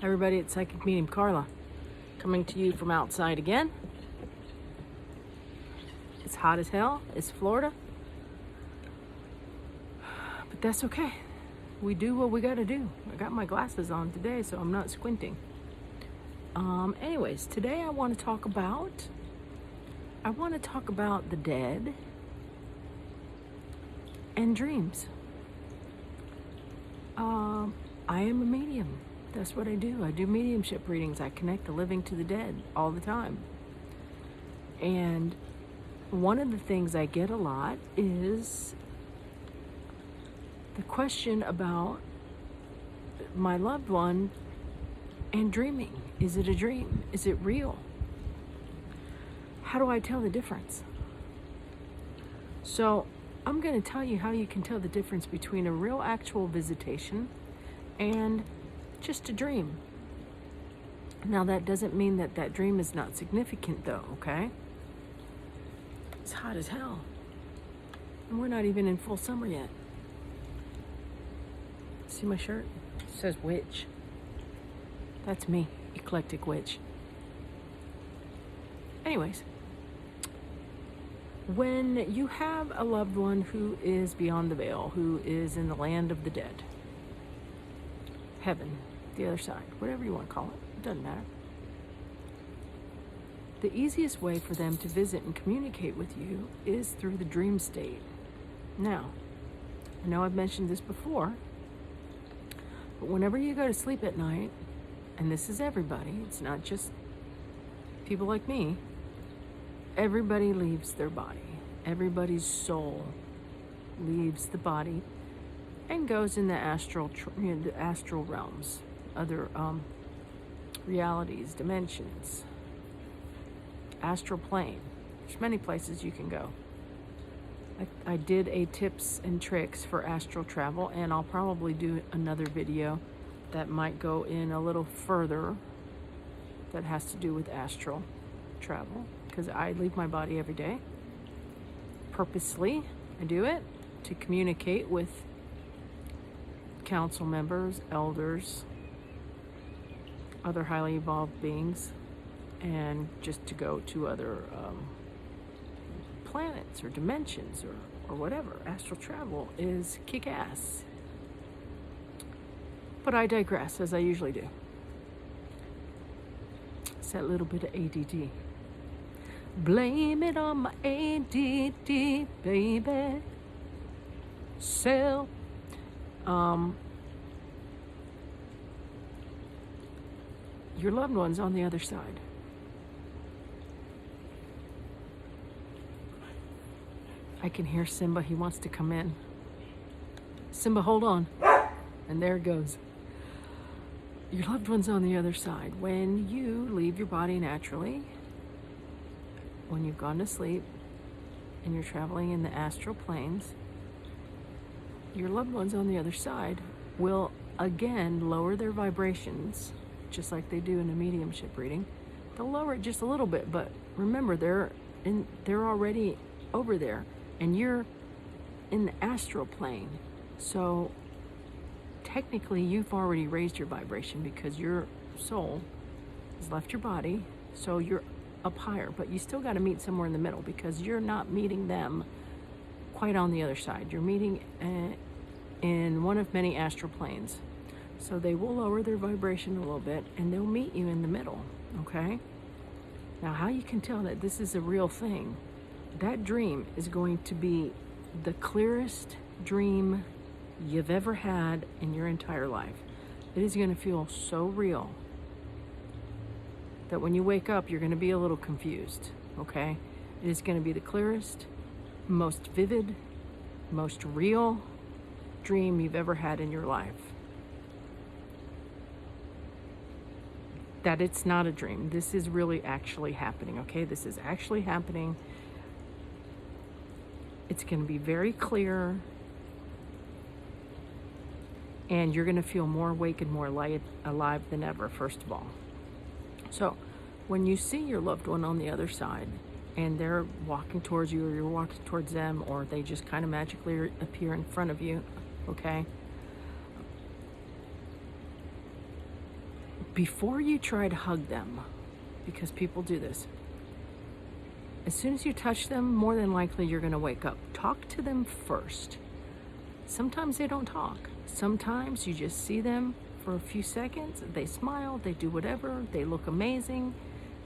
Everybody, it's Psychic Medium Carla, coming to you from outside again. It's hot as hell. It's Florida. But that's okay. We do what we gotta do. I got my glasses on today, so I'm not squinting. Anyways, today I want to talk about the dead and dreams. I am a medium. That's what I do. I do mediumship readings. I connect the living to the dead all the time. And one of the things I get a lot is the question about my loved one and dreaming. Is it a dream? Is it real? How do I tell the difference? So I'm going to tell you how you can tell the difference between a real actual visitation and just a dream. Now that doesn't mean that that dream is not significant though, okay? It's hot as hell. And we're not even in full summer yet. See my shirt? It says witch. That's me, eclectic witch. Anyways, when you have a loved one who is beyond the veil, who is in the land of the dead, heaven, the other side, whatever you want to call it doesn't matter. The easiest way for them to visit and communicate with you is through the dream state. Now, I know I've mentioned this before, but whenever you go to sleep at night, and this is everybody, it's not just people like me, everybody leaves their body. Everybody's soul leaves the body and goes in the astral realms, other realities, dimensions, astral plane. There's many places you can go. I did a tips and tricks for astral travel, and I'll probably do another video that might go in a little further that has to do with astral travel, because I leave my body every day. Purposely, I do it to communicate with council members, elders, other highly evolved beings, and just to go to other planets or dimensions or whatever. Astral travel is kick-ass. But I digress, as I usually do. It's that little bit of ADD. Blame it on my ADD, baby. Your loved one's on the other side. I can hear Simba. He wants to come in. Simba, hold on. And there it goes. Your loved one's on the other side. When you leave your body naturally, when you've gone to sleep and you're traveling in the astral planes, your loved ones on the other side will again lower their vibrations, just like they do in a mediumship reading. They'll lower it just a little bit, but remember, they're already over there, and you're in the astral plane. So technically, you've already raised your vibration because your soul has left your body, so you're up higher, but you still got to meet somewhere in the middle, because you're not meeting them quite on the other side. You're meeting in one of many astral planes. So they will lower their vibration a little bit, and they'll meet you in the middle, okay? Now, how you can tell that this is a real thing, that dream is going to be the clearest dream you've ever had in your entire life. It is going to feel so real that when you wake up, you're going to be a little confused, okay? It is going to be the clearest, most vivid, most real dream you've ever had in your life. That it's not a dream. This is really actually happening, okay? This is actually happening. It's going to be very clear, and you're going to feel more awake and more alive than ever, first of all. So when you see your loved one on the other side, and they're walking towards you, or you're walking towards them, or they just kind of magically appear in front of you, okay? before you try to hug them, because people do this, as soon as you touch them, more than likely you're going to wake up. Talk to them first. Sometimes they don't talk. Sometimes you just see them for a few seconds. They smile, they do whatever, they look amazing,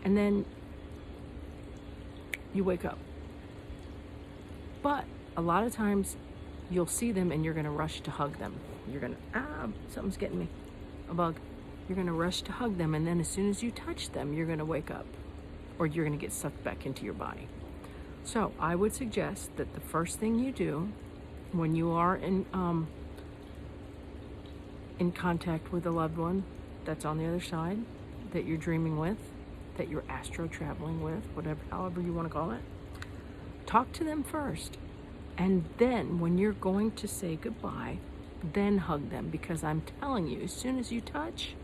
and then you wake up. But a lot of times you'll see them and you're going to rush to hug them. You're going to, something's getting me, a bug. You're going to rush to hug them, and then as soon as you touch them, you're going to wake up, or you're going to get sucked back into your body. So I would suggest that the first thing you do when you are in contact with a loved one that's on the other side, that you're dreaming with, that you're astro traveling with, whatever, however you want to call it, talk to them first. And then when you're going to say goodbye, then hug them, because I'm telling you, as soon as you touch,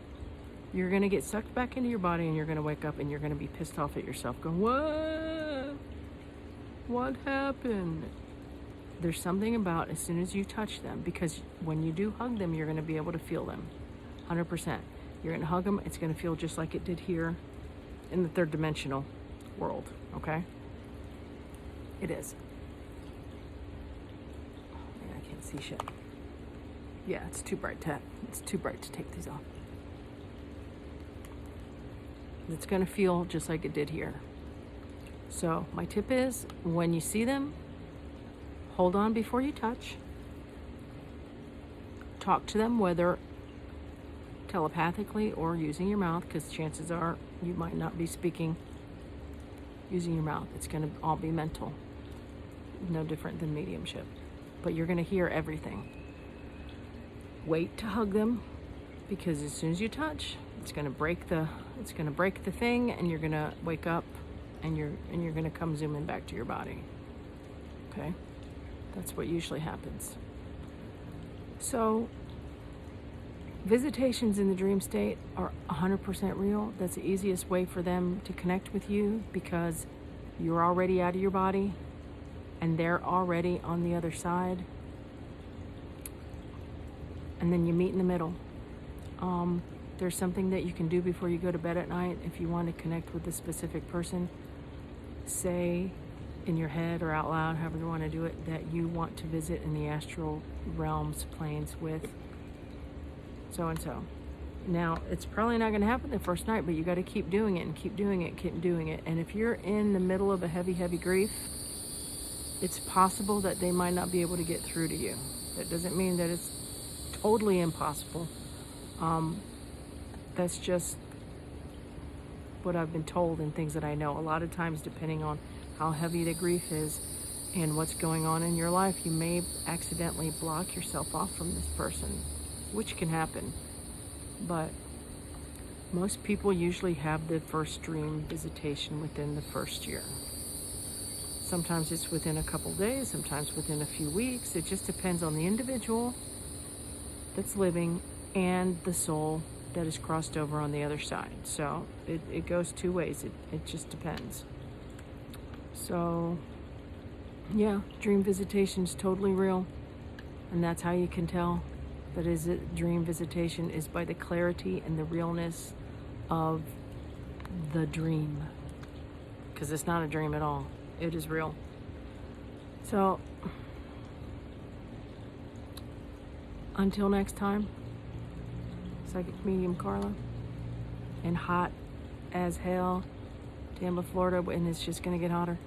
you're going to get sucked back into your body, and you're going to wake up and you're going to be pissed off at yourself going, what happened? There's something about as soon as you touch them, because when you do hug them, you're going to be able to feel them 100%. You're going to hug them. It's going to feel just like it did here in the third dimensional world. Okay. It is. Oh, man, I can't see shit. Yeah, it's too bright to take these off. It's going to feel just like it did here. So my tip is, when you see them, hold on before you touch. Talk to them, whether telepathically or using your mouth, because chances are you might not be speaking using your mouth. It's going to all be mental. No different than mediumship. But you're going to hear everything. Wait to hug them, because as soon as you touch, it's going to break the thing, and you're going to wake up, and you're going to come zooming back to your body. Okay? That's what usually happens. So visitations in the dream state are 100% real. That's the easiest way for them to connect with you, because you're already out of your body and they're already on the other side. And then you meet in the middle. There's something that you can do before you go to bed at night. If you want to connect with a specific person, say in your head or out loud, however you want to do it, that you want to visit in the astral realms, planes with so-and-so. Now, it's probably not going to happen the first night, but you got to keep doing it and keep doing it, keep doing it. And if you're in the middle of a heavy, heavy grief, it's possible that they might not be able to get through to you. That doesn't mean that it's totally impossible. That's just what I've been told and things that I know. A lot of times, depending on how heavy the grief is and what's going on in your life, you may accidentally block yourself off from this person, which can happen. But most people usually have the first dream visitation within the first year. Sometimes it's within a couple days, sometimes within a few weeks. It just depends on the individual that's living and the soul that is crossed over on the other side. So it goes two ways. It just depends. So yeah, dream visitation is totally real. And that's how you can tell that is a dream visitation, is by the clarity and the realness of the dream. Because it's not a dream at all. It is real. So until next time, Psychic Medium Carla, and hot as hell, Tampa, Florida, and it's just going to get hotter.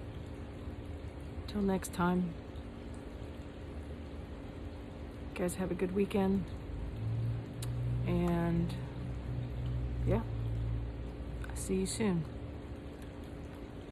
Till next time, you guys have a good weekend, and yeah, I'll see you soon.